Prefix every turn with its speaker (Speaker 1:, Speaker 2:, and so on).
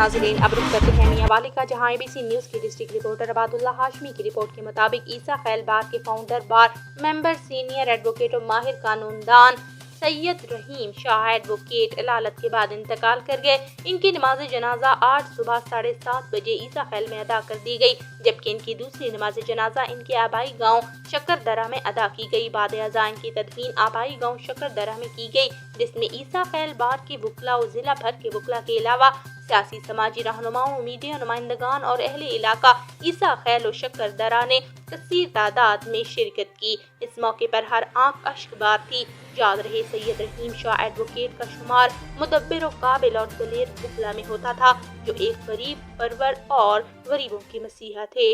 Speaker 1: नाज़रीन, अब रुख करते हैं मियां वाली का, जहां ABC न्यूज़ की डिस्ट्रिक्ट रिपोर्टर अबादुल्ला हाशमी की रिपोर्ट के मुताबिक ईसा खैल बार के फाउंडर, बार मेंबर, सीनियर एडवोकेट और माहिर कानूनदान सैयद रहीम शाह एडवोकेट इलालत के बाद इंतकाल कर गए। इनकी नमाज जनाजा आज सुबह 7:30 बजे ईसा खैल में अदा कर दी गई, जबकि इनकी दूसरी नमाज जनाजा इनके आबाई गांव शक्करदरा में अदा की गई। बाद अज़ा इनकी तदफीन आबाई गांव शक्करदरा में की गई, जिसमें ईसा खैल बार के वकला और जिला भर के वकला के अलावा सियासी समाजी रहनुमाओं, मीडिया नुमाइंदगान और अहले इलाका ईसा खैल और शक्करदरा ने कसीर तादाद में शिरकत की। इस मौके पर हर आंख अश्क बार थी। याद रहे, सैयद रहीम शाह एडवोकेट का शुमार मुदब्बिर और काबिल और दलेर वकला में होता था, जो एक गरीब परवर और गरीबों के मसीहा थे।